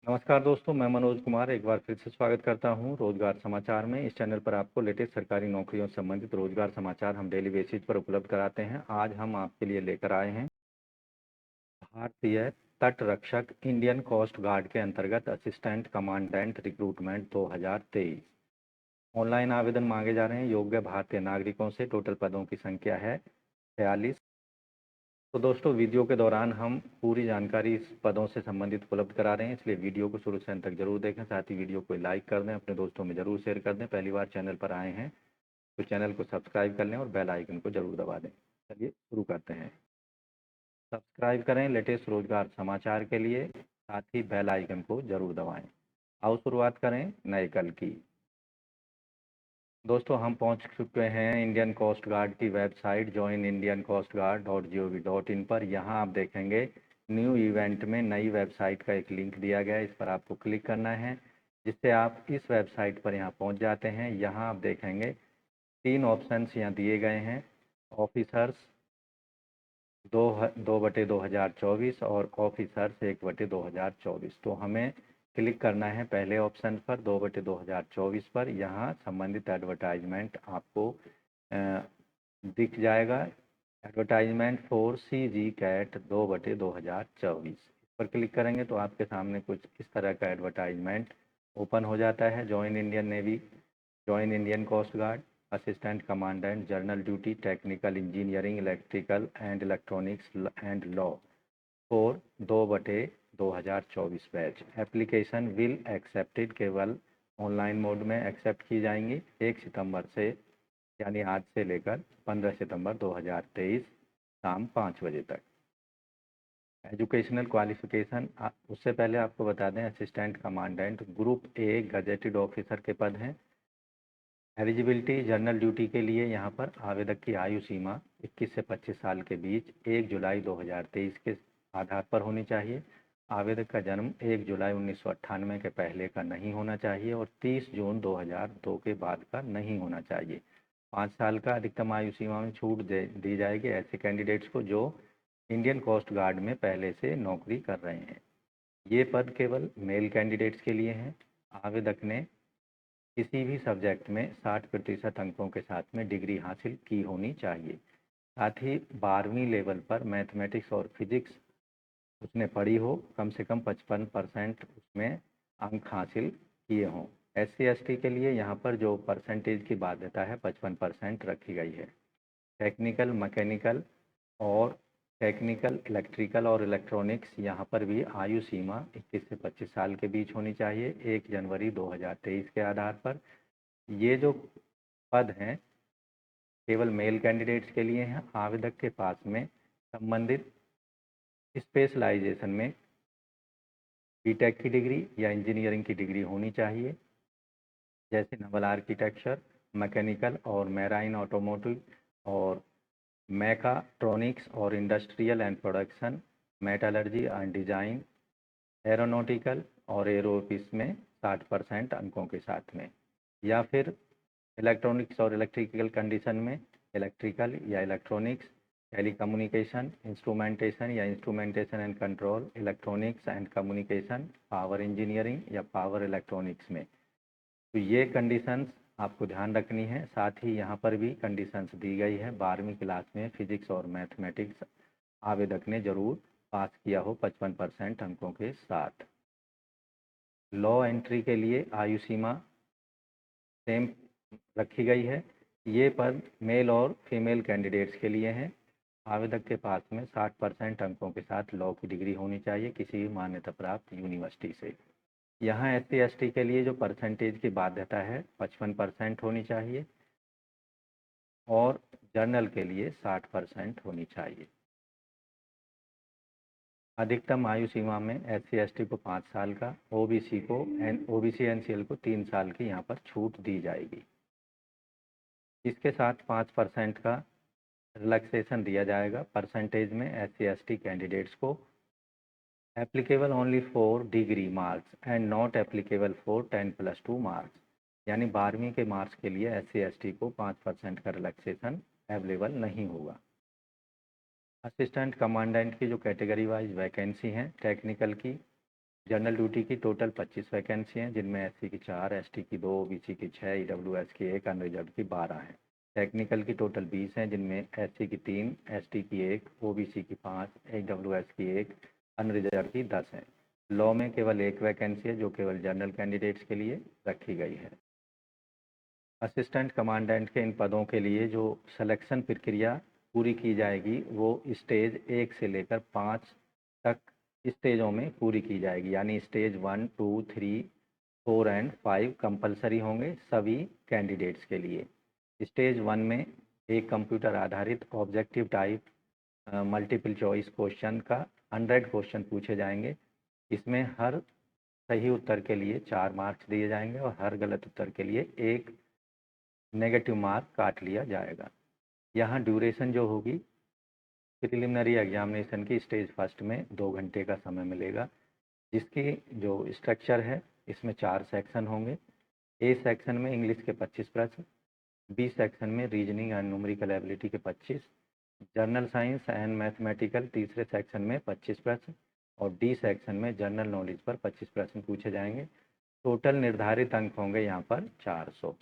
नमस्कार दोस्तों, मैं मनोज कुमार एक बार फिर से स्वागत करता हूं रोजगार समाचार में। इस चैनल पर आपको लेटेस्ट सरकारी नौकरियों से संबंधित रोजगार समाचार हम डेली बेसिस पर उपलब्ध कराते हैं। आज हम आपके लिए लेकर आए हैं भारतीय तट रक्षक इंडियन कोस्ट गार्ड के अंतर्गत असिस्टेंट कमांडेंट रिक्रूटमेंट 2023। ऑनलाइन आवेदन मांगे जा रहे हैं योग्य भारतीय नागरिकों से। टोटल पदों की संख्या है 46। तो दोस्तों, वीडियो के दौरान हम पूरी जानकारी इस पदों से संबंधित उपलब्ध करा रहे हैं, इसलिए वीडियो को शुरू से अंत तक जरूर देखें। साथ ही वीडियो को लाइक कर दें, अपने दोस्तों में जरूर शेयर कर दें। पहली बार चैनल पर आए हैं तो चैनल को सब्सक्राइब कर लें और बेल आइकन को जरूर दबा दें। चलिए शुरू करते हैं। सब्सक्राइब करें लेटेस्ट रोजगार समाचार के लिए, साथ ही बेल आइकन को जरूर दबाएं। आओ शुरुआत करें नए कल की। दोस्तों, हम पहुंच चुके हैं इंडियन कोस्ट गार्ड की वेबसाइट joinindiancoastguard.gov.in पर। यहां आप देखेंगे न्यू इवेंट में नई वेबसाइट का एक लिंक दिया गया है। इस पर आपको क्लिक करना है, जिससे आप इस वेबसाइट पर यहां पहुंच जाते हैं। यहां आप देखेंगे 3 ऑप्शंस यहां दिए गए हैं, ऑफिसर्स 2/2024 और ऑफिसर्स 1/2024। तो हमें क्लिक करना है पहले ऑप्शन पर 2/2024 पर। यहाँ संबंधित एडवर्टाइजमेंट आपको दिख जाएगा, एडवर्टाइजमेंट फॉर CG कैट 2/2024। इस पर क्लिक करेंगे तो आपके सामने कुछ इस तरह का एडवर्टाइजमेंट ओपन हो जाता है। Join Indian navy, join Indian coast guard, assistant commandant, general duty, technical engineering, electrical and electronics and law for 2/2024 batch. Application will accepted, केवल ऑनलाइन मोड में एक्सेप्ट की जाएंगी 1 सितंबर से, यानी आज से लेकर 15 सितंबर 2023 शाम 5 बजे तक। एजुकेशनल क्वालिफिकेशन, उससे पहले आपको बता दें assistant commandant group A gazetted officer के पद हैं। एलिजिबिलिटी, जनरल ड्यूटी के लिए यहाँ पर आवेदक की आयु सीमा 21 से 25 साल के बीच 1 जुलाई 2023 के आधार पर होनी चाहिए। आवेदक का जन्म 1 जुलाई 1998 के पहले का नहीं होना चाहिए और 30 जून 2002 के बाद का नहीं होना चाहिए। 5 साल का अधिकतम आयु सीमा में छूट दी जाएगी ऐसे कैंडिडेट्स को जो इंडियन कोस्ट गार्ड में पहले से नौकरी कर रहे हैं। ये पद केवल मेल कैंडिडेट्स के लिए हैं। आवेदक ने किसी भी सब्जेक्ट में 60% अंकों के साथ में डिग्री हासिल की होनी चाहिए। साथ ही 12वीं लेवल पर मैथमेटिक्स और फिजिक्स उसने पढ़ी हो, कम से कम 55% उसमें अंक हासिल किए हों। SC/ST के लिए यहाँ पर जो परसेंटेज की बाध्यता है 55% रखी गई है। टेक्निकल, मैकेनिकल और टेक्निकल, इलेक्ट्रिकल और इलेक्ट्रॉनिक्स, यहाँ पर भी आयु सीमा 21 से 25 साल के बीच होनी चाहिए 1 जनवरी 2023 के आधार पर। ये जो पद हैं केवल मेल कैंडिडेट्स के लिए हैं। आवेदक के पास में संबंधित स्पेशलाइजेशन में बीटेक की डिग्री या इंजीनियरिंग की डिग्री होनी चाहिए, जैसे नवल आर्किटेक्चर, मैकेनिकल और मैराइन ऑटोमोटिव और मैकाट्रॉनिक्स और industrial and production, metallurgy and design, aeronautical और एरोस्पेस में 60% अंकों के साथ में, या फिर इलेक्ट्रॉनिक्स और इलेक्ट्रिकल कंडीशन में इलेक्ट्रिकल या इलेक्ट्रॉनिक्स, टेलीकम्युनिकेशन, इंस्ट्रूमेंटेशन या instrumentation and control, electronics and communication, power engineering या पावर इलेक्ट्रॉनिक्स में। तो ये कंडीशंस आपको ध्यान रखनी है। साथ ही यहाँ पर भी कंडीशंस दी गई है, 12वीं क्लास में फिजिक्स और मैथमेटिक्स आवेदक ने जरूर पास किया हो 55% अंकों के साथ। लॉ एंट्री के लिए आयु सीमा सेम रखी गई है। ये पद मेल और फीमेल कैंडिडेट्स के लिए हैं। आवेदक के पास में 60% अंकों के साथ लॉ की डिग्री होनी चाहिए किसी मान्यता प्राप्त यूनिवर्सिटी से। यहाँ SC/ST के लिए जो परसेंटेज की बाध्यता है 55% होनी चाहिए और जनरल के लिए 60% होनी चाहिए। अधिकतम आयु सीमा में SC/ST को 5 साल का, OBC NCL को 3 साल की यहाँ पर छूट दी जाएगी। इसके साथ 5% का रिलैक्सेशन दिया जाएगा परसेंटेज में SC/ST कैंडिडेट्स को। Applicable only for degree marks and not applicable for 10+2 marks, यानी 12वीं के मार्क्स के लिए SC/ST को 5% का रिलैक्सेशन अवेलेबल नहीं होगा। असिस्टेंट कमांडेंट की जो कैटेगरी वाइज वैकेंसी हैं टेक्निकल की जनरल ड्यूटी की टोटल 25 वैकेंसी हैं, जिनमें एससी की 4, एसटी की 2, ओबीसी की 6, ईडब्ल्यूएस की 1, अनरिजर्व की 12 हैं। टेक्निकल की टोटल 20 हैं, जिनमें एससी की 3, एसटी की 1, ओबीसी की 5, ईडब्ल्यूएस की 1, अनरिजर्व की 10 हैं। लॉ में केवल 1 वैकेंसी है, जो केवल जनरल कैंडिडेट्स के लिए रखी गई है। असिस्टेंट कमांडेंट के इन पदों के लिए जो सिलेक्शन प्रक्रिया पूरी की जाएगी वो स्टेज 1 से लेकर 5 तक स्टेजों में पूरी की जाएगी, यानी स्टेज 1, 2, 3, 4 एंड 5 कंपलसरी होंगे सभी कैंडिडेट्स के लिए। स्टेज 1 में एक कंप्यूटर आधारित objective type multiple choice question का 100 क्वेश्चन पूछे जाएंगे। इसमें हर सही उत्तर के लिए 4 मार्क्स दिए जाएंगे और हर गलत उत्तर के लिए 1 नेगेटिव मार्क काट लिया जाएगा। यहाँ ड्यूरेशन जो होगी प्रिलिमिनरी एग्जामिनेशन की स्टेज फर्स्ट में 2 घंटे का समय मिलेगा, जिसकी जो स्ट्रक्चर है इसमें 4 सेक्शन होंगे। ए सेक्शन में इंग्लिश के 25 प्रश्न, बी सेक्शन में रीजनिंग एंड न्यूमेरिकल एबिलिटी के 25, जनरल साइंस एंड मैथमेटिकल तीसरे सेक्शन में 25 प्रश्न और डी सेक्शन में जनरल नॉलेज पर 25 प्रश्न पूछे जाएंगे। टोटल निर्धारित अंक होंगे यहाँ पर 400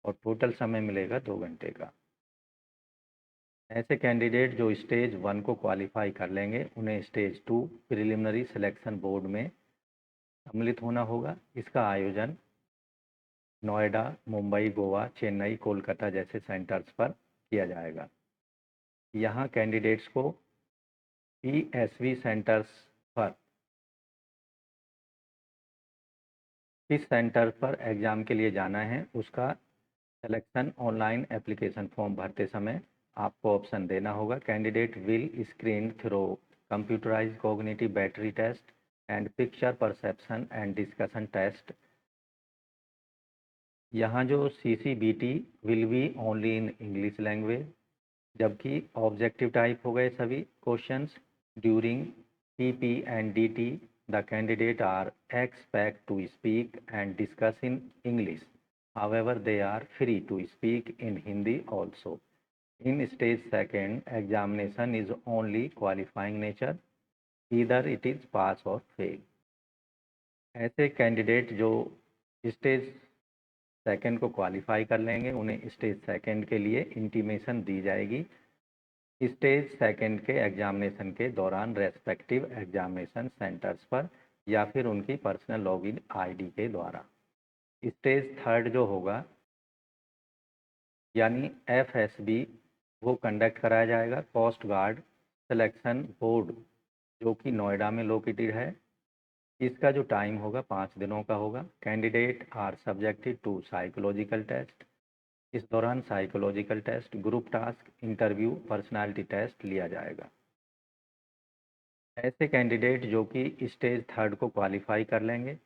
और टोटल समय मिलेगा 2 घंटे का। ऐसे कैंडिडेट जो स्टेज 1 को क्वालिफाई कर लेंगे उन्हें स्टेज 2 प्रिलिमिनरी सिलेक्शन बोर्ड में सम्मिलित होना होगा। इसका आयोजन नोएडा, मुंबई, गोवा, चेन्नई, कोलकाता जैसे सेंटर्स पर किया जाएगा। यहाँ कैंडिडेट्स को पीएसवी सेंटर्स पर किस सेंटर पर एग्ज़ाम के लिए जाना है उसका सिलेक्शन ऑनलाइन एप्लीकेशन फॉर्म भरते समय आपको ऑप्शन देना होगा। Candidate will screen through computerised cognitive battery test and picture perception and discussion test. यहाँ जो CCBT will be only in English language, जबकि ऑब्जेक्टिव टाइप हो गए सभी questions. During PP and DT the candidate are expect to speak and discuss in English. However, they are free to speak in Hindi also. In stage second, examination is only qualifying nature. Either it is pass or fail. ऐसे candidate जो stage second को qualify कर लेंगे उन्हें stage second के लिए intimation दी जाएगी stage second के एग्जामिनेशन के दौरान रेस्पेक्टिव एग्जामिनेशन सेंटर्स पर या फिर उनकी पर्सनल लॉगिन आईडी के द्वारा। स्टेज थर्ड जो होगा यानी FSB वो कंडक्ट कराया जाएगा कोस्ट गार्ड सिलेक्शन बोर्ड जो कि नोएडा में लोकेटेड है। इसका जो टाइम होगा 5 दिनों का होगा। Candidate are subjected to psychological test. इस दौरान psychological test, group task, interview, personality test लिया जाएगा। ऐसे कैंडिडेट जो कि स्टेज थर्ड को क्वालिफाई कर लेंगे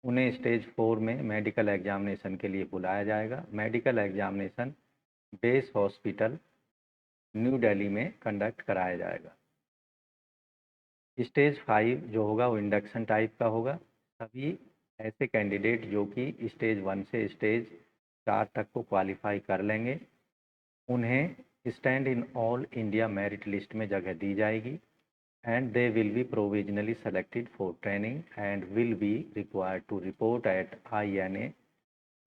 उन्हें स्टेज 4 में मेडिकल एग्जामिनेशन के लिए बुलाया जाएगा। Medical examination base hospital new Delhi में कंडक्ट कराया जाएगा। स्टेज 5 जो होगा वो इंडक्शन टाइप का होगा। सभी ऐसे कैंडिडेट जो कि स्टेज 1 से स्टेज 4 तक को क्वालिफाई कर लेंगे उन्हें stand in all India merit list में जगह दी जाएगी and they will be provisionally selected for training and will be required to report at INA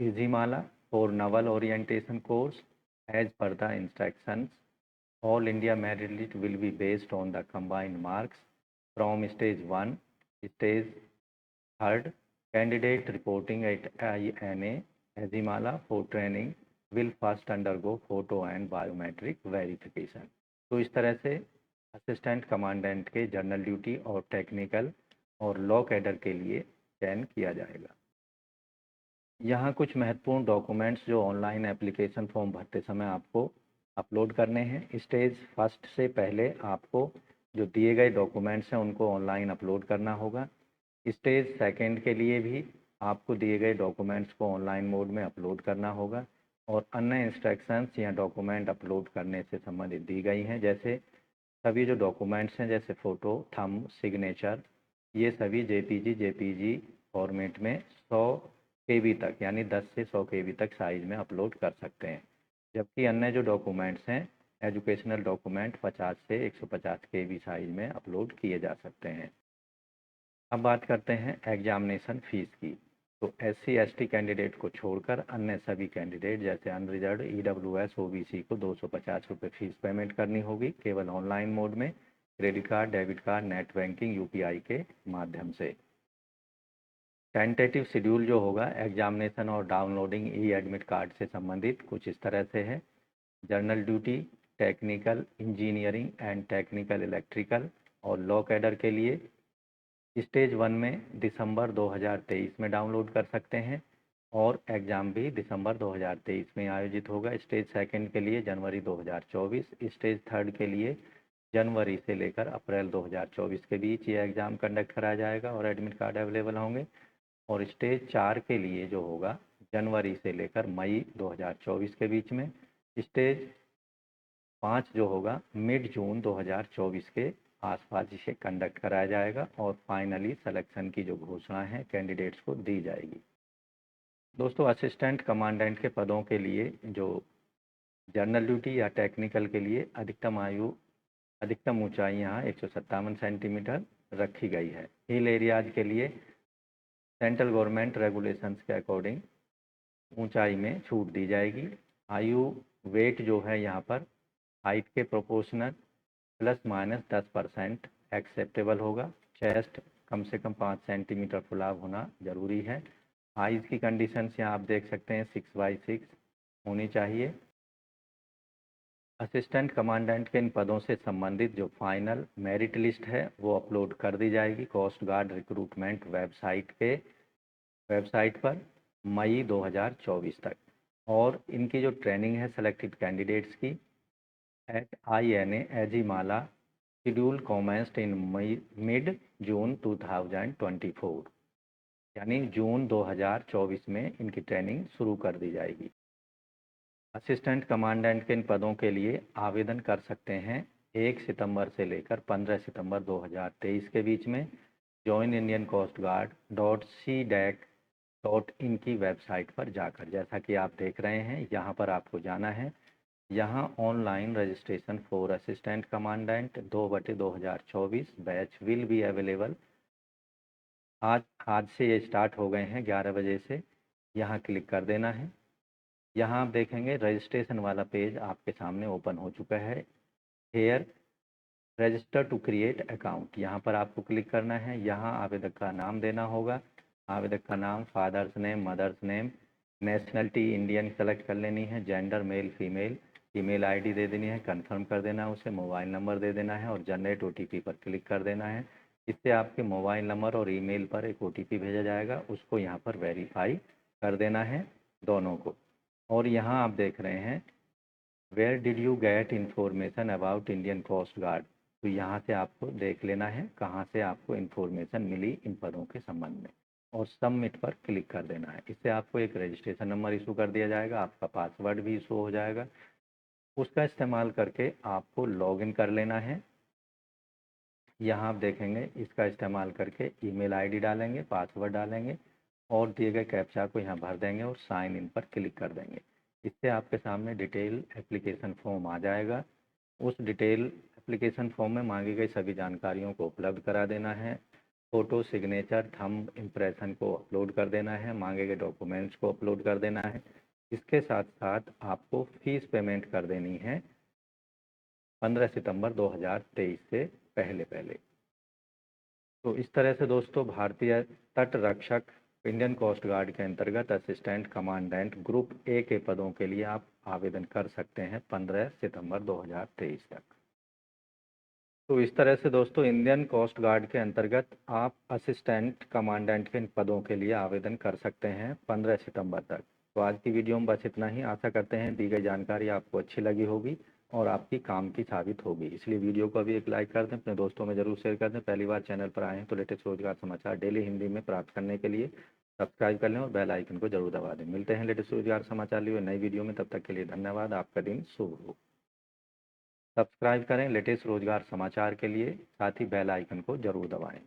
Izhimala for naval orientation course as per the instructions. All India merit list will be based on the combined marks from stage 1, stage 3rd. Candidate reporting at INA Izhimala for training will first undergo photo and biometric verification. तो इस तरह से assistant commandant के general duty और technical और law cadre के लिए चयन किया जाएगा। यहाँ कुछ महत्वपूर्ण डॉक्यूमेंट्स जो ऑनलाइन एप्लीकेशन फॉर्म भरते समय आपको अपलोड करने हैं। स्टेज फर्स्ट से पहले आपको जो दिए गए डॉक्यूमेंट्स हैं उनको ऑनलाइन अपलोड करना होगा। स्टेज सेकंड के लिए भी आपको दिए गए डॉक्यूमेंट्स को ऑनलाइन मोड में अपलोड करना होगा और अन्य इंस्ट्रक्शंस या डॉक्यूमेंट अपलोड करने से संबंधित दी गई हैं। जैसे सभी जो डॉक्यूमेंट्स हैं जैसे फ़ोटो, थंब, सिग्नेचर, ये सभी JPG फॉर्मेट में 100 KB तक यानी 10 से 100 KB तक साइज़ में अपलोड कर सकते हैं। जबकि अन्य जो डॉक्यूमेंट्स हैं एजुकेशनल डॉक्यूमेंट 50 से 150 KB साइज़ में अपलोड किए जा सकते हैं। अब बात करते हैं एग्जामिनेशन फ़ीस की। तो SC ST कैंडिडेट को छोड़कर अन्य सभी कैंडिडेट जैसे अनरिजर्व EWS OBC को 250 रुपये फ़ीस पेमेंट करनी होगी, केवल ऑनलाइन मोड में credit card, debit card, net banking, UPI के माध्यम से। टेंटेटिव शेड्यूल जो होगा एग्जामिनेशन और डाउनलोडिंग एडमिट कार्ड से संबंधित कुछ इस तरह से है। General duty, technical engineering and technical electrical और लॉ कैडर के लिए स्टेज 1 में दिसंबर 2023 में डाउनलोड कर सकते हैं और एग्ज़ाम भी दिसंबर 2023 में आयोजित होगा। स्टेज 2 के लिए जनवरी 2024, स्टेज 3 के लिए जनवरी से लेकर अप्रैल 2024 के बीच ये एग्ज़ाम कंडक्ट कराया जाएगा और एडमिट कार्ड अवेलेबल होंगे। और स्टेज 4 के लिए जो होगा जनवरी से लेकर मई 2024 के बीच में, स्टेज 5 जो होगा मिड जून 2024 के आसपास इसे कंडक्ट कराया जाएगा और फाइनली सिलेक्शन की जो घोषणा है कैंडिडेट्स को दी जाएगी। दोस्तों, असिस्टेंट कमांडेंट के पदों के लिए जो जनरल ड्यूटी या टेक्निकल के लिए अधिकतम ऊंचाई यहाँ 157 सेंटीमीटर रखी गई है। हिल एरियाज के लिए सेंट्रल गवर्नमेंट रेगुलेशंस के अकॉर्डिंग ऊंचाई में छूट दी जाएगी। आयु वेट जो है यहाँ पर हाइट के प्रोपोर्शनल ±10% एक्सेप्टेबल होगा। चेस्ट कम से कम 5 सेंटीमीटर फुलाव होना ज़रूरी है। आइज़ की कंडीशंस यहाँ आप देख सकते हैं 6/6 होनी चाहिए। असिस्टेंट कमांडेंट के इन पदों से संबंधित जो फाइनल मेरिट लिस्ट है वो अपलोड कर दी जाएगी कोस्ट गार्ड रिक्रूटमेंट वेबसाइट पर मई 2024 तक। और इनकी जो ट्रेनिंग है सेलेक्टेड कैंडिडेट्स की at INA Ezhimala schedule commenced in mid June 2024, यानी जून 2024 में इनकी ट्रेनिंग शुरू कर दी जाएगी। असिस्टेंट कमांडेंट के इन पदों के लिए आवेदन कर सकते हैं 1 सितंबर से लेकर 15 सितंबर 2023 के बीच में joinindiancoastguard.cdac.in की वेबसाइट पर जाकर। जैसा कि आप देख रहे हैं यहाँ पर आपको जाना है। यहाँ online registration for assistant commandant 2/2024 batch will be available. आज से ये स्टार्ट हो गए हैं 11 बजे से। यहाँ क्लिक कर देना है। यहाँ आप देखेंगे रजिस्ट्रेशन वाला पेज आपके सामने ओपन हो चुका है। Here register to create account, यहाँ पर आपको क्लिक करना है। यहाँ आवेदक का नाम देना होगा। आवेदक का नाम, father's name, mother's name, nationality Indian select कर लेनी है, gender male female, email ID दे देनी है, कंफर्म कर देना है उसे, मोबाइल नंबर दे देना है और जनरेट OTP पर क्लिक कर देना है। इससे आपके मोबाइल नंबर और ईमेल पर एक OTP भेजा जाएगा, उसको यहाँ पर वेरीफाई कर देना है दोनों को। और यहाँ आप देख रहे हैं where did you get information about Indian coast guard, तो यहाँ से आपको देख लेना है कहाँ से आपको इन्फॉर्मेशन मिली इन पदों के संबंध में और सबमिट पर क्लिक कर देना है। इससे आपको एक रजिस्ट्रेशन नंबर इशू कर दिया जाएगा, आपका पासवर्ड भी इशू हो जाएगा। उसका इस्तेमाल करके आपको लॉगिन कर लेना है। यहाँ आप देखेंगे इसका इस्तेमाल करके ईमेल आईडी डालेंगे, पासवर्ड डालेंगे और दिए गए कैप्चा को यहाँ भर देंगे और साइन इन पर क्लिक कर देंगे। इससे आपके सामने डिटेल एप्लीकेशन फॉर्म आ जाएगा। उस डिटेल एप्लीकेशन फॉर्म में मांगी गई सभी जानकारियों को उपलब्ध करा देना है। फ़ोटो, सिग्नेचर, थंब इम्प्रेशन को अपलोड कर देना है। मांगे गए डॉक्यूमेंट्स को अपलोड कर देना है। इसके साथ साथ आपको फ़ीस पेमेंट कर देनी है 15 सितंबर 2023 से पहले। तो इस तरह से दोस्तों भारतीय तट रक्षक इंडियन कोस्ट गार्ड के अंतर्गत असिस्टेंट कमांडेंट ग्रुप A के पदों के लिए आप आवेदन कर सकते हैं 15 सितंबर 2023 तक। तो इस तरह से दोस्तों इंडियन कोस्ट गार्ड के अंतर्गत आप असिस्टेंट कमांडेंट के पदों के लिए आवेदन कर सकते हैं 15 सितंबर तक। तो आज की वीडियो में बस इतना ही। आशा करते हैं दी गई जानकारी आपको अच्छी लगी होगी और आपकी काम की साबित होगी। इसलिए वीडियो को अभी एक लाइक कर दें, अपने दोस्तों में ज़रूर शेयर कर दें। पहली बार चैनल पर आए हैं तो लेटेस्ट रोजगार समाचार डेली हिंदी में प्राप्त करने के लिए सब्सक्राइब कर लें और बेल आइकन को जरूर दबा दें। मिलते हैं लेटेस्ट रोजगार समाचार लिए नई वीडियो में, तब तक के लिए धन्यवाद। आपका दिन शुभ हो। सब्सक्राइब करें लेटेस्ट रोजगार समाचार के लिए, साथ ही बेल आइकन को जरूर दबाएं।